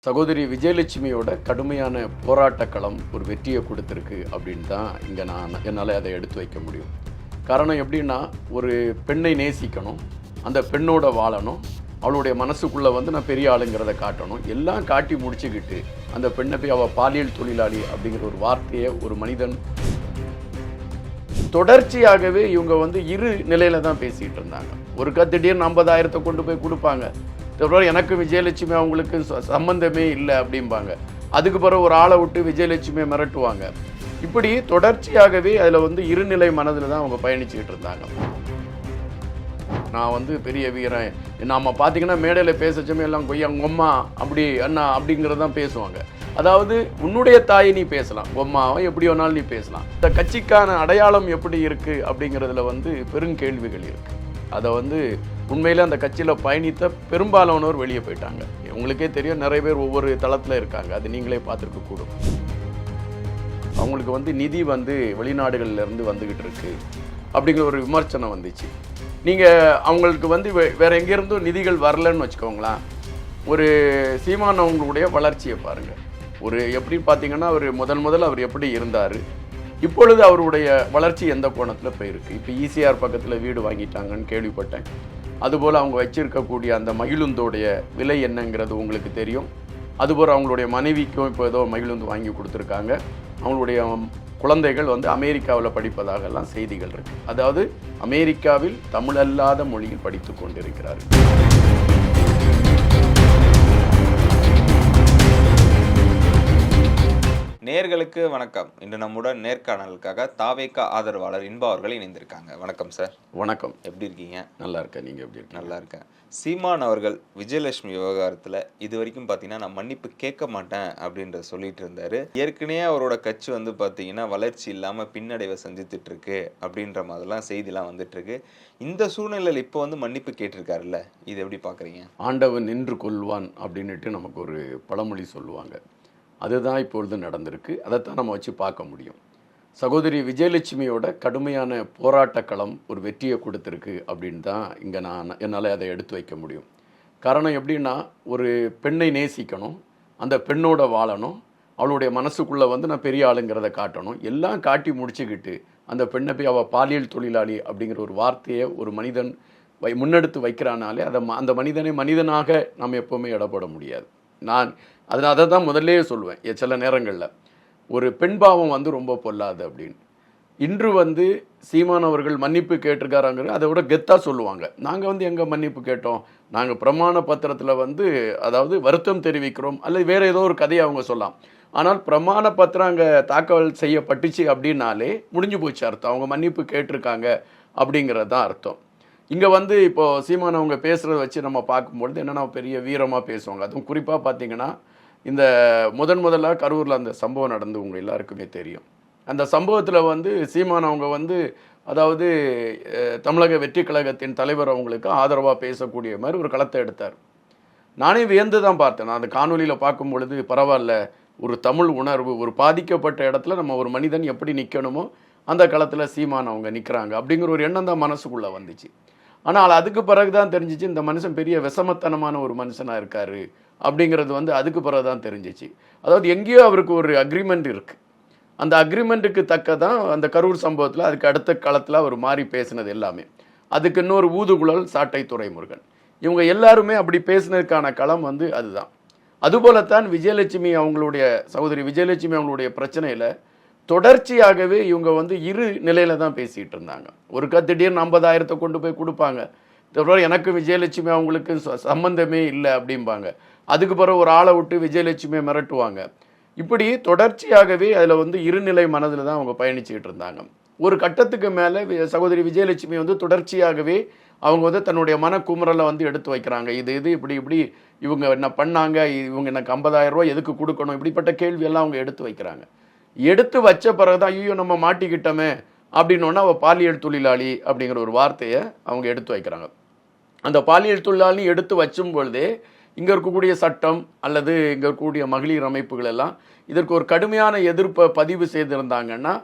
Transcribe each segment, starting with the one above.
சகோதரி விஜயலட்சுமியோட கடுமையான போராட்ட களம் ஒரு வெற்றியை கொடுத்துருக்கு அப்படின்னு தான் இங்கே என்னால் அதை எடுத்து வைக்க முடியும். காரணம் எப்படின்னா, ஒரு பெண்ணை நேசிக்கணும், அந்த பெண்ணோட வாழணும், அவளுடைய மனசுக்குள்ளே நான் பெரிய ஆளுங்கிறத காட்டணும், எல்லாம் காட்டி முடிச்சுக்கிட்டு அந்த பெண்ணை போய் அவள் பாலியல் தொழிலாளி அப்படிங்கிற ஒரு வார்த்தையை ஒரு மனிதன் தொடர்ச்சியாகவே இவங்க இரு நிலையில தான் பேசிகிட்டு இருந்தாங்க. ஒரு திடீர்னு 50,000 கொண்டு போய் கொடுப்பாங்க, எனக்கு விஜயலட்சுமி அவங்களுக்கு சம்பந்தமே இல்லை அப்படிம்பாங்க. அதுக்கு பிறகு ஒரு ஆளை விட்டு விஜயலட்சுமியை மிரட்டுவாங்க. இப்படி தொடர்ச்சியாகவே அதில் இருநிலை மனதில் தான் அவங்க பயணிச்சுக்கிட்டு இருந்தாங்க. நான் பெரிய வீரன், நம்ம பார்த்தீங்கன்னா மேடையில் பேசச்சமே எல்லாம் கொய்யாங்கொம்மா அப்படி அண்ணா அப்படிங்கிறது தான் பேசுவாங்க. அதாவது உன்னுடைய தாயை நீ பேசலாம், பொம்மாவை எப்படி வேணாலும் நீ பேசலாம். இந்த கட்சிக்கான அடையாளம் எப்படி இருக்குது அப்படிங்கிறதுல பெருங்கேள்விகள் இருக்குது. அதை உண்மையில் அந்த கட்சியில் பயணித்த பெரும்பாலானோர் வெளியே போயிட்டாங்க. உங்களுக்கே தெரியும், நிறைய பேர் ஒவ்வொரு தளத்தில் இருக்காங்க, அது நீங்களே பார்த்துருக்க கூடும். அவங்களுக்கு நிதி வெளிநாடுகள்லேருந்து வந்துக்கிட்டு இருக்கு அப்படிங்கிற ஒரு விமர்சனம் வந்துச்சு. நீங்கள் அவங்களுக்கு வேற எங்கேருந்தும் நிதிகள் வரலன்னு வச்சுக்கோங்களேன். ஒரு சீமான் அவங்களுடைய வளர்ச்சியை பாருங்கள். ஒரு எப்படி பார்த்தீங்கன்னா, அவர் முதல்ல அவர் எப்படி இருந்தார், இப்பொழுது அவருடைய வளர்ச்சி எந்த கோணத்தில் போயிருக்கு. இப்போ ஈசிஆர் பக்கத்தில் வீடு வாங்கிட்டாங்கன்னு கேள்விப்பட்டேன். அதுபோல் அவங்க வச்சிருக்கக்கூடிய அந்த மகிழுந்தோடைய விலை என்னங்கிறது உங்களுக்கு தெரியும். அதுபோல் அவங்களுடைய மனைவிக்கும் இப்போ ஏதோ மகிழுந்து வாங்கி கொடுத்துருக்காங்க. அவங்களுடைய குழந்தைகள் அமெரிக்காவில் படிப்பதாகலாம் செய்திகள் இருக்குது. அதாவது அமெரிக்காவில் தமிழல்லாத மொழியில் படித்து கொண்டிருக்கிறார்கள். நேர்களுக்கு வணக்கம். இன்று நம்முடன் நேர்காணலுக்காக தாவேகா ஆதரவாளர் இன்பா அவர்கள் இணைந்திருக்காங்க. வணக்கம் சார். வணக்கம். எப்படி இருக்கீங்க? நல்லா இருக்கேன். நீங்கள் எப்படி இருக்கீங்க? நல்லா இருக்கேன். சீமான் அவர்கள் விஜயலட்சுமி விவகாரத்தில் இது வரைக்கும் பார்த்தீங்கன்னா நான் மன்னிப்பு கேட்க மாட்டேன் அப்படின்ற சொல்லிட்டு இருந்தாரு. ஏற்கனவே அவரோட கட்சி பார்த்தீங்கன்னா வளர்ச்சி இல்லாமல் பின்னடைவை சந்தித்துட்டு இருக்கு அப்படின்ற மாதிரிலாம் செய்திலாம் வந்துட்டு இருக்கு. இந்த சூழ்நிலையில் இப்போ மன்னிப்பு கேட்டிருக்காருல்ல, இது எப்படி பார்க்குறீங்க? ஆண்டவன் நின்று கொள்வான் அப்படின்னுட்டு நமக்கு ஒரு பழமொழி சொல்லுவாங்க. அதுதான் இப்பொழுது நடந்திருக்கு. அதைத்தான் நம்ம வச்சு பார்க்க முடியும். சகோதரி விஜயலட்சுமியோட கடுமையான போராட்ட களம் ஒரு வெற்றியை கொடுத்துருக்கு அப்படின்னு தான் இங்கே என்னால் அதை எடுத்து வைக்க முடியும். காரணம் எப்படின்னா, ஒரு பெண்ணை நேசிக்கணும், அந்த பெண்ணோட வாழணும், அவளுடைய மனசுக்குள்ளே நான் பெரிய ஆளுங்கிறத காட்டணும், எல்லாம் காட்டி முடிச்சுக்கிட்டு அந்த பெண்ணை போய் அவள் பாலியல் தொழிலாளி அப்படிங்கிற ஒரு வார்த்தையை ஒரு மனிதன் முன்னெடுத்து வைக்கிறானாலே அந்த மனிதனை மனிதனாக நம்ம எப்போவுமே இடப்பட முடியாது. நான் அதை தான் முதல்லே சொல்லுவேன். சில நேரங்களில் ஒரு பெண் பாவம் ரொம்ப பொல்லாது அப்படின்னு. இன்று சீமான் அவர்கள் மன்னிப்பு கேட்டிருக்காராங்க, அதை விட கெத்தாக சொல்லுவாங்க. நாங்கள் எங்கே மன்னிப்பு கேட்டோம், நாங்கள் பிரமாண பத்திரத்தில் அதாவது வருத்தம் தெரிவிக்கிறோம் அல்லது வேறு ஏதோ ஒரு கதையை அவங்க சொல்லலாம். ஆனால் பிரமாண பத்திரம் அங்கே தாக்கல் செய்யப்பட்டுச்சு அப்படின்னாலே முடிஞ்சு போச்சு அர்த்தம். அவங்க மன்னிப்பு கேட்டிருக்காங்க அப்படிங்கிறது தான் அர்த்தம். இங்கே இப்போது சீமான் அவங்க பேசுகிறத வச்சு நம்ம பார்க்கும்பொழுது என்னென்னா பெரிய வீரமாக பேசுவாங்க. அதுவும் குறிப்பாக பார்த்தீங்கன்னா, இந்த முதலாக கரூரில் அந்த சம்பவம் நடந்து உங்கள் எல்லாருக்குமே தெரியும். அந்த சம்பவத்தில் சீமான் அவங்க அதாவது தமிழக வெற்றி கழகத்தின் தலைவர் அவங்களுக்கு ஆதரவாக பேசக்கூடிய மாதிரி ஒரு களத்தை எடுத்தார். நானே வியந்து தான் பார்த்தேன். நான் அந்த காணொலியில் பார்க்கும் பொழுது பரவாயில்ல, ஒரு தமிழ் உணர்வு, ஒரு பாதிக்கப்பட்ட இடத்துல நம்ம ஒரு மனிதன் எப்படி நிற்கணுமோ அந்த களத்தில் சீமான் அவங்க நிற்கிறாங்க அப்படிங்கிற ஒரு எண்ணம் தான் மனசுக்குள்ளே வந்துச்சு. ஆனால் அதுக்கு பிறகு தான் தெரிஞ்சிச்சு, இந்த மனுஷன் பெரிய விஷமத்தனமான ஒரு மனுஷனாக இருக்கார் அப்படிங்கிறது அதுக்கு பிறகு தான் தெரிஞ்சிச்சு. அதாவது எங்கேயோ அவருக்கு ஒரு அக்ரிமெண்ட் இருக்குது. அந்த அக்ரிமெண்ட்டுக்கு தக்க தான் அந்த கரூர் சம்பவத்தில் அதுக்கு அடுத்த களத்தில் அவர் மாறி பேசினது எல்லாமே. அதுக்கு இன்னொரு ஊதுகுழல் சாட்டை துரைமுருகன், இவங்க எல்லாருமே அப்படி பேசினதுக்கான களம் அதுதான். அதுபோலத்தான் விஜயலட்சுமி அவங்களுடைய சகோதரி விஜயலட்சுமி அவங்களுடைய பிரச்சனையில் தொடர்ச்சியாகவே இவங்க இரு நிலையில தான் பேசிகிட்டு இருந்தாங்க. ஒரு திடீர்னு 50,000 கொண்டு போய் கொடுப்பாங்க, எனக்கு விஜயலட்சுமி அவங்களுக்கு சம்பந்தமே இல்லை அப்படிம்பாங்க. அதுக்கு பிறகு ஒரு ஆளை விட்டு விஜயலட்சுமியை மிரட்டுவாங்க. இப்படி தொடர்ச்சியாகவே அதில் இருநிலை மனதில் தான் அவங்க பயணிச்சுக்கிட்டு இருந்தாங்க. ஒரு கட்டத்துக்கு மேலே சகோதரி விஜயலட்சுமி தொடர்ச்சியாகவே அவங்க தன்னுடைய மனக்குமுறலை எடுத்து வைக்கிறாங்க. இது இப்படி இவங்க என்ன பண்ணாங்க, இவங்க எனக்கு 50,000 ரூபா எதுக்கு கொடுக்கணும், இப்படிப்பட்ட கேள்வியெல்லாம் அவங்க எடுத்து வைக்கிறாங்க. எடுத்து வச்ச பிறகுதான் ஐயோ நம்ம மாட்டிக்கிட்டோமே அப்படின்னோன்னா அவள் பாலியல் தொழிலாளி அப்படிங்கிற ஒரு வார்த்தையை அவங்க எடுத்து வைக்கிறாங்க. அந்த பாலியல் தொழிலாளி எடுத்து வச்சும் பொழுதே இங்கே இருக்கக்கூடிய சட்டம் அல்லது இங்கே இருக்கக்கூடிய மகளிர் அமைப்புகள் எல்லாம் இதற்கு ஒரு கடுமையான எதிர்ப்பை பதிவு செய்திருந்தாங்கன்னா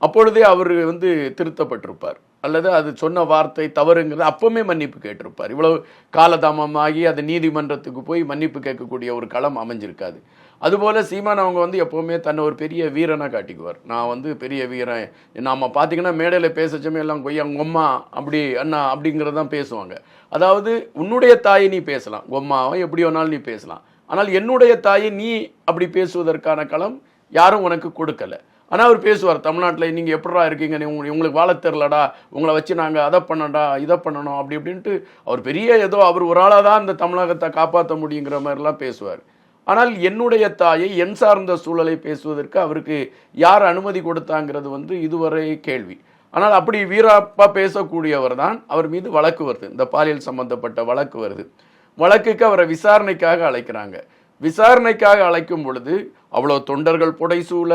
அப்பொழுதே அவர் திருத்தப்பட்டிருப்பார். அல்லது அது சொன்ன வார்த்தை தவறுங்கிறது அப்பவுமே மன்னிப்பு கேட்டிருப்பார். இவ்வளவு காலதாமமாகி அது நீதிமன்றத்துக்கு போய் மன்னிப்பு கேட்கக்கூடிய ஒரு களம் அமைஞ்சிருக்காது. அதுபோல் சீமான் அவங்க வந்து எப்போவுமே தன்னை ஒரு பெரிய வீரனாக காட்டிக்குவார். நான் வந்து பெரிய வீரன், நாம் பார்த்தீங்கன்னா மேடையில் பேசச்சமே எல்லாம் கொய்யா கொம்மா அப்படி அண்ணா அப்படிங்கிறது தான் பேசுவாங்க. அதாவது உன்னுடைய தாயை நீ பேசலாம், கொம்மாவை எப்படி வேணாலும் நீ பேசலாம், ஆனால் என்னுடைய தாயை நீ அப்படி பேசுவதற்கான களம் யாரும் உனக்கு கொடுக்கலை. ஆனால் அவர் பேசுவார், தமிழ்நாட்டில் நீங்கள் எப்படா இருக்கீங்க, உங்களுக்கு வாழ தெரிலடா, உங்களை வச்சு நாங்கள் அதை பண்ணடா இதை பண்ணணும் அப்படி இப்படின்ட்டு அவர் பெரிய ஏதோ அவர் ஒரு ஆளாக தான் இந்த தமிழகத்தை காப்பாற்ற முடியுங்கிற மாதிரிலாம் பேசுவார். ஆனால் என்னுடைய தாயை என் சார்ந்த சூழலை பேசுவதற்கு அவருக்கு யார் அனுமதி கொடுத்தாங்கிறது வந்து இதுவரை கேள்வி. ஆனால் அப்படி வீராப்பா பேசக்கூடியவர் தான் அவர் மீது வழக்கு வருது, இந்த பாலியல் சம்பந்தப்பட்ட வழக்கு வருது. வழக்குக்கு அவரை விசாரணைக்காக அழைக்கிறாங்க. விசாரணைக்காக அழைக்கும் பொழுது அவ்வளோ தொண்டர்கள் புடைசூழ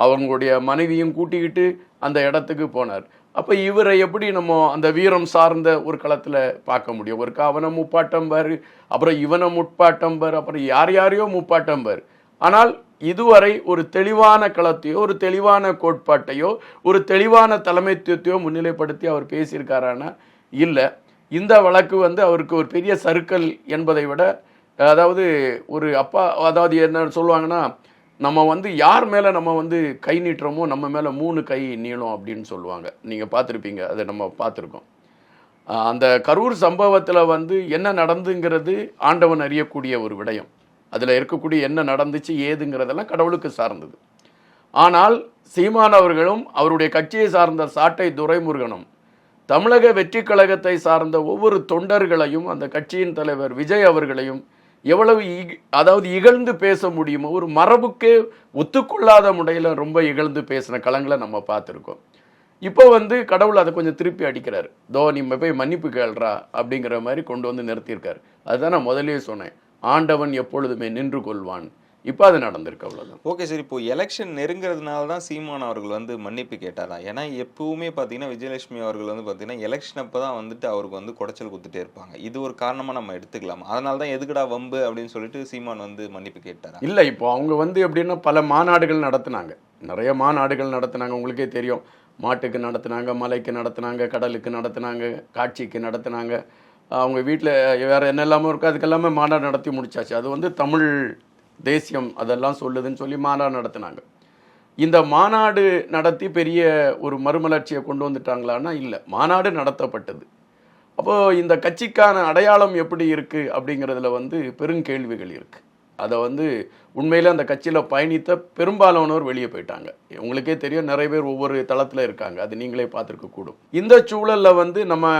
அவங்களுடைய மனைவியும் கூட்டிக்கிட்டு அந்த இடத்துக்கு போனார். அப்போ இவரை எப்படி நம்ம அந்த வீரம் சார்ந்த ஒரு களத்தில் பார்க்க முடியும்? ஒரு அவனை முப்பாட்டம்பர், அப்புறம் இவனை முப்பாட்டம்பர், அப்புறம் யாரையோ முப்பாட்டம்பர். ஆனால் இதுவரை ஒரு தெளிவான களத்தையோ ஒரு தெளிவான கோட்பாட்டையோ ஒரு தெளிவான தலைமைத்துவத்தையோ முன்னிலைப்படுத்தி அவர் பேசியிருக்காரானா இல்லை. இந்த வழக்கு வந்து அவருக்கு ஒரு பெரிய சறுக்கல் என்பதை விட, அதாவது ஒரு அப்பா, அதாவது என்ன சொல்லுவாங்கன்னா, நம்ம வந்து யார் மேலே நம்ம வந்து கை நீட்டுறோமோ நம்ம மேலே 3 கை நீளும் அப்படின்னு சொல்லுவாங்க. நீங்கள் பார்த்துருப்பீங்க, அதை நம்ம பார்த்துருக்கோம். அந்த கரூர் சம்பவத்தில் வந்து என்ன நடந்துங்கிறது ஆண்டவன் அறியக்கூடிய ஒரு விடயம். அதில் இருக்கக்கூடிய என்ன நடந்துச்சு ஏதுங்கிறதெல்லாம் கடவுளுக்கு சார்ந்தது. ஆனால் சீமான் அவர்களும் அவருடைய கட்சியை சார்ந்த சாட்டை துரைமுருகனும் தமிழக வெற்றி கழகத்தை சார்ந்த ஒவ்வொரு தொண்டர்களையும் அந்த கட்சியின் தலைவர் விஜய் அவர்களையும் எவ்வளவு அதாவது இகழ்ந்து பேச முடியுமோ, ஒரு மரபுக்கே ஒத்துக்கொள்ளாத முறையில் ரொம்ப இகழ்ந்து பேசின களங்களை நம்ம பார்த்துருக்கோம். இப்போ வந்து கடவுள் அதை கொஞ்சம் திருப்பி அடிக்கிறார். தோ நீ போய் மன்னிப்பு கேள்றா அப்படிங்கிற மாதிரி கொண்டு வந்து நிறுத்தியிருக்காரு. அதுதான் நான் முதலே சொன்னேன், ஆண்டவன் எப்பொழுதுமே நின்று கொள்வான். இப்போ அது நடந்திருக்கு, அவ்வளோதான். ஓகே சார், இப்போ எலெக்ஷன் நெருங்கிறதுனால தான் சீமான் அவர்கள் வந்து மன்னிப்பு கேட்டாரா? ஏன்னா எப்பவுமே பார்த்தீங்கன்னா விஜயலட்சுமி அவர்கள் வந்து பார்த்தீங்கன்னா எலெக்ஷன் அப்போ தான் வந்துட்டு அவருக்கு வந்து குடைச்சல் கொடுத்துட்டே இருப்பாங்க. இது ஒரு காரணமாக நம்ம எடுத்துக்கலாம். அதனால தான் எதுக்குடா வம்பு அப்படின்னு சொல்லிட்டு சீமான் வந்து மன்னிப்பு கேட்டாரா? இல்லை, இப்போ அவங்க வந்து எப்படின்னா பல மாநாடுகள் நடத்தினாங்க, நிறைய மாநாடுகள் நடத்தினாங்க. உங்களுக்கே தெரியும், மாட்டுக்கு நடத்தினாங்க, மலைக்கு நடத்தினாங்க, கடலுக்கு நடத்தினாங்க, காட்சிக்கு நடத்தினாங்க. அவங்க வீட்டில் வேறு என்னெல்லாமோ இருக்கோ அதுக்கெல்லாமே மாநாடு நடத்தி முடிச்சாச்சு. அது வந்து தமிழ் தேசியம் அதெல்லாம் சொல்லுதுன்னு சொல்லி மாநாடு நடத்தினாங்க. இந்த மாநாடு நடத்தி பெரிய ஒரு மறுமலர்ச்சியை கொண்டு வந்துட்டாங்களான்னா இல்லை, மாநாடு நடத்தப்பட்டது. அப்போது இந்த கட்சிக்கான அடையாளம் எப்படி இருக்குது அப்படிங்கிறதுல வந்து பெருங்கேள்விகள் இருக்குது. அதை வந்து உண்மையில் அந்த கட்சியில் பயணித்த பெரும்பாலானோர் வெளியே போயிட்டாங்க. உங்களுக்கே தெரியும், நிறைய பேர் ஒவ்வொரு தளத்தில் இருக்காங்க, அது நீங்களே பார்த்துருக்க கூடும். இந்த சூழலில் வந்து நம்ம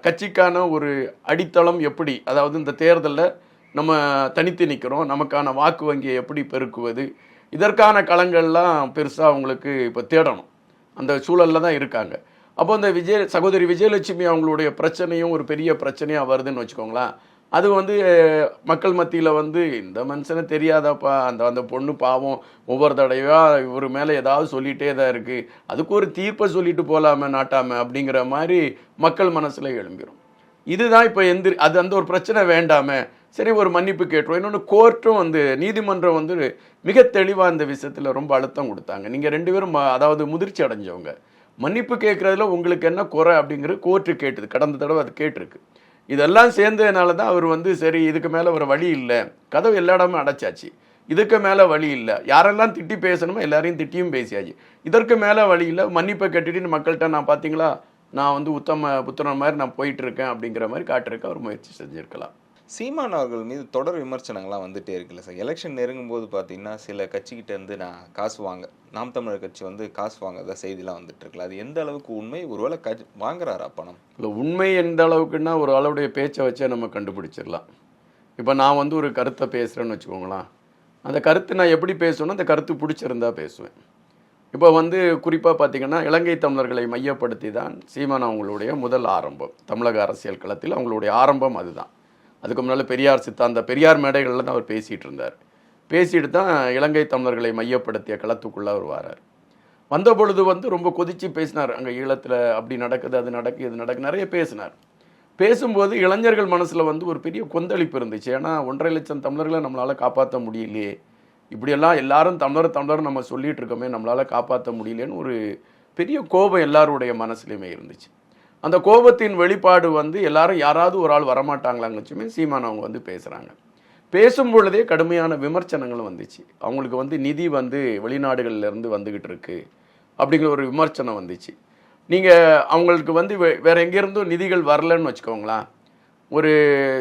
கட்சிக்கான ஒரு அடித்தளம் எப்படி, அதாவது இந்த தேர்தலில் நம்ம தனித்து நிற்கிறோம், நமக்கான வாக்கு வங்கியை எப்படி பெருக்குவது, இதற்கான களங்கள்லாம் பெருசாக அவங்களுக்கு இப்போ தேடணும். அந்த சூழலில் தான் இருக்காங்க. அப்போ இந்த சகோதரி விஜயலட்சுமி அவங்களுடைய பிரச்சனையும் ஒரு பெரிய பிரச்சனையாக வருதுன்னு வச்சுக்கோங்களேன். அது வந்து மக்கள் மத்தியில் வந்து இந்த மனுஷனை தெரியாதாப்பா, அந்த பொண்ணு பாவம் ஒவ்வொரு தடவையாக இவர் மேலே ஏதாவது சொல்லிகிட்டே தான் இருக்குது, அதுக்கு ஒரு தீர்ப்பை சொல்லிட்டு போகலாமே நாட்டாமல் அப்படிங்கிற மாதிரி மக்கள் மனசில் எழும்பிடும். இதுதான் இப்போ அது அந்த ஒரு பிரச்சனை வேண்டாமே, சரி ஒரு மன்னிப்பு கேட்டுருவோம். இன்னொன்று கோர்ட்டும் வந்து நீதிமன்றம் வந்து மிக தெளிவாக இந்த விஷயத்தில் ரொம்ப அழுத்தம் கொடுத்தாங்க. நீங்கள் 2 பேரும் அதாவது முதிர்ச்சி அடைஞ்சவங்க, மன்னிப்பு கேட்குறதுல உங்களுக்கு என்ன குறை அப்படிங்கிறது கோர்ட்டு கேட்டுது, கடந்த தடவை அது கேட்டிருக்கு. இதெல்லாம் சேர்ந்ததுனால தான் அவர் வந்து சரி இதுக்கு மேலே ஒரு வழி இல்லை, கதவு எல்லா இடமும் அடைச்சாச்சு, இதுக்கு மேலே வழி இல்லை, யாரெல்லாம் திட்டி பேசணுமோ எல்லாரையும் திட்டியும் பேசியாச்சு, இதற்கு மேலே வழி இல்லை, மன்னிப்பை கட்டிட்டு மக்கள்கிட்ட நான் பார்த்தீங்களா நான் வந்து உத்தம புத்திரன் மாதிரி நான் போயிட்டு இருக்கேன் அப்படிங்கிற மாதிரி காட்டுறதுக்கு அவர் முயற்சி செஞ்சுருக்கலாம். சீமான் அவர்கள் மீது தொடர் விமர்சனங்கள்லாம் வந்துட்டே இருக்குல்ல சார். எலெக்ஷன் நெருங்கும் போது பார்த்தீங்கன்னா சில கட்சிக்கிட்ட இருந்து நான் காசு வாங்க, நாம் தமிழர் கட்சி வந்து காசு வாங்குறதா செய்திலாம் வந்துட்டு இருக்குல்ல, அது எந்த அளவுக்கு உண்மை? ஒருவேளை வாங்குறாரா பணம்? இல்லை, உண்மை எந்த அளவுக்குன்னா ஒரு ஆளுடைய பேச்சை வச்சே நம்ம கண்டுபிடிச்சிடலாம். இப்போ நான் வந்து ஒரு கருத்தை பேசுகிறேன்னு வச்சுக்கோங்களேன், அந்த கருத்து நான் எப்படி பேசுவேன்னா அந்த கருத்து பிடிச்சிருந்தா பேசுவேன். இப்போ வந்து குறிப்பாக பார்த்திங்கன்னா இலங்கை தமிழர்களை மையப்படுத்தி தான் சீமான் அவங்களுடைய முதல் ஆரம்பம், தமிழக அரசியல் களத்தில் அவங்களுடைய ஆரம்பம் அதுதான். அதுக்கு முன்னால் பெரியார் சித்தாந்த பெரியார் மேடைகளில் தான் அவர் பேசிகிட்டு இருந்தார். பேசிட்டு தான் இலங்கை தமிழர்களை மையப்படுத்திய களத்துக்குள்ளே அவர் வரார். வந்த பொழுது வந்து ரொம்ப கொதித்து பேசினார். அங்கே ஈழத்தில் அப்படி நடக்குது, அது நடக்குது, இது நடக்குது, நிறைய பேசினார். பேசும்போது இளைஞர்கள் மனசில் வந்து ஒரு பெரிய கொந்தளிப்பு இருந்துச்சு. ஏன்னா 1.5 லட்சம் தமிழர்களை நம்மளால் காப்பாற்ற முடியலையே, இப்படியெல்லாம் எல்லாரும் தமிழர் நம்ம சொல்லிகிட்டு இருக்கோமே, நம்மளால் காப்பாற்ற முடியலேன்னு ஒரு பெரிய கோபம் எல்லாருடைய மனசுலையுமே இருந்துச்சு. அந்த கோபத்தின் வெளிப்பாடு வந்து எல்லாரும் யாராவது ஒரு ஆள் வரமாட்டாங்களான்னு வச்சுமே சீமான் அவங்க வந்து பேசுகிறாங்க. பேசும் பொழுதே கடுமையான விமர்சனங்களும் வந்துச்சு. அவங்களுக்கு வந்து நிதி வந்து வெளிநாடுகள்லேருந்து வந்துக்கிட்டு இருக்கு அப்படிங்கிற ஒரு விமர்சனம் வந்துச்சு. நீங்கள் அவங்களுக்கு வந்து வேற எங்கேருந்தும் நிதிகள் வரலன்னு வச்சுக்கோங்களேன். ஒரு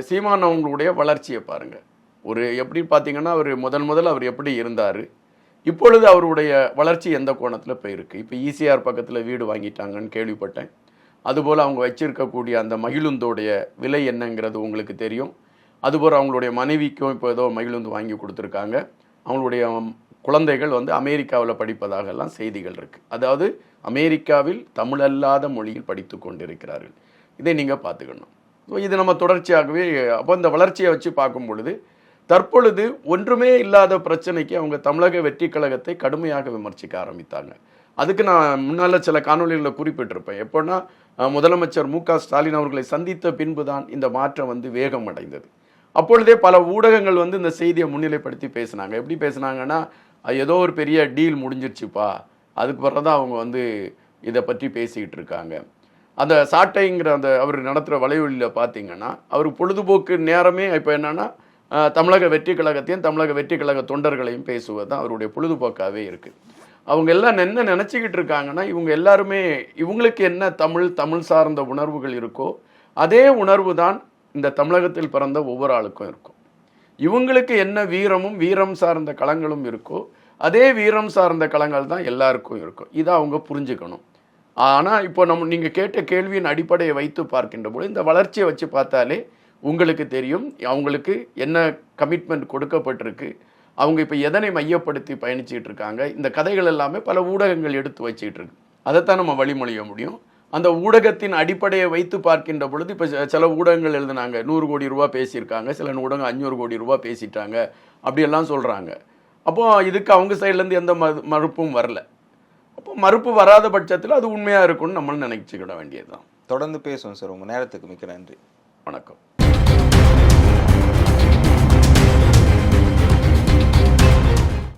சீமான் அவங்களுடைய வளர்ச்சியை பாருங்கள். ஒரு எப்படி பார்த்தீங்கன்னா அவர் முதல்ல அவர் எப்படி இருந்தார், இப்பொழுது அவருடைய வளர்ச்சி எந்த கோணத்தில் போயிருக்கு. இப்போ ஈசிஆர் பக்கத்தில் வீடு வாங்கிட்டாங்கன்னு கேள்விப்பட்டேன். அதுபோல் அவங்க வச்சிருக்கக்கூடிய அந்த மகிழுந்தோடைய விலை என்னங்கிறது உங்களுக்கு தெரியும். அதுபோல் அவங்களுடைய மனைவிக்கும் இப்போ ஏதோ மகிழுந்து வாங்கி கொடுத்துருக்காங்க. அவங்களுடைய குழந்தைகள் வந்து அமெரிக்காவில் படிப்பதாக எல்லாம் செய்திகள் இருக்குது. அதாவது அமெரிக்காவில் தமிழல்லாத மொழியில் படித்து கொண்டிருக்கிறார்கள். இதை நீங்கள் பார்த்துக்கணும். ஸோ இது நம்ம தொடர்ச்சியாகவே அப்போ இந்த வளர்ச்சியை வச்சு பார்க்கும் பொழுது தற்பொழுது ஒன்றுமே இல்லாத பிரச்சனைக்கு அவங்க தமிழக வெற்றி கழகத்தை கடுமையாக விமர்சிக்க ஆரம்பித்தாங்க. அதுக்கு நான் முன்னால் சில காணொலிகளில் குறிப்பிட்டிருப்பேன். எப்போன்னா முதலமைச்சர் மு.க. ஸ்டாலின் அவர்களை சந்தித்த பின்பு தான் இந்த மாற்றம் வந்து வேகம் அடைந்தது. அப்பொழுதே பல ஊடகங்கள் வந்து இந்த செய்தியை முன்னிலைப்படுத்தி பேசினாங்க. எப்படி பேசினாங்கன்னா, ஏதோ ஒரு பெரிய டீல் முடிஞ்சிருச்சுப்பா, அதுக்கு பிறகு தான் அவங்க வந்து இதை பற்றி பேசிக்கிட்டு இருக்காங்க. அந்த சாட்டைங்கிற அந்த அவர் நடத்துகிற வலைவலியில் பார்த்தீங்கன்னா அவர் பொழுதுபோக்கு நேரமே இப்போ என்னென்னா தமிழக வெற்றி கழகத்தையும் தமிழக வெற்றி கழக தொண்டர்களையும் பேசுவது தான் அவருடைய பொழுதுபோக்காகவே இருக்குது. அவங்க எல்லாம் என்ன நினச்சிக்கிட்டு இருக்காங்கன்னா, இவங்க எல்லாருமே இவங்களுக்கு என்ன தமிழ் சார்ந்த உணர்வுகள் இருக்கோ அதே உணர்வு தான் இந்த தமிழகத்தில் பிறந்த ஒவ்வொரு ஆளுக்கும் இருக்கும். இவங்களுக்கு என்ன வீரம் சார்ந்த களங்களும் இருக்கோ அதே வீரம் சார்ந்த களங்கள் தான் எல்லாருக்கும் இருக்கும். இதை அவங்க புரிஞ்சுக்கணும். ஆனால் இப்போ நீங்கள் கேட்ட கேள்வியின் அடிப்படையை வைத்து பார்க்கின்ற போது இந்த வளர்ச்சியை வச்சு பார்த்தாலே உங்களுக்கு தெரியும் அவங்களுக்கு என்ன கமிட்மெண்ட் கொடுக்கப்பட்டிருக்கு, அவங்க இப்போ எதனை மையப்படுத்தி பயணிச்சுட்டு இருக்காங்க. இந்த கதைகள் எல்லாமே பல ஊடகங்கள் எடுத்து வச்சுக்கிட்டு இருக்கு. அதைத்தான் நம்ம வழிமொழிய முடியும். அந்த ஊடகத்தின் அடிப்படையை வைத்து பார்க்கின்ற பொழுது இப்போ சில ஊடகங்கள் எழுதுனாங்க 100 கோடி ரூபா பேசியிருக்காங்க, சில ஊடகம் 500 கோடி ரூபா பேசிட்டாங்க அப்படியெல்லாம் சொல்கிறாங்க. அப்போது இதுக்கு அவங்க சைட்லேருந்து எந்த மறுப்பும் வரல. அப்போ மறுப்பு வராத பட்சத்தில் அது உண்மையாக இருக்கும்னு நம்மளும் நினைச்சுக்கிட வேண்டியது தான். தொடர்ந்து பேசுவோம் சார். உங்கள் நேரத்துக்கு மிக்க நன்றி. வணக்கம்.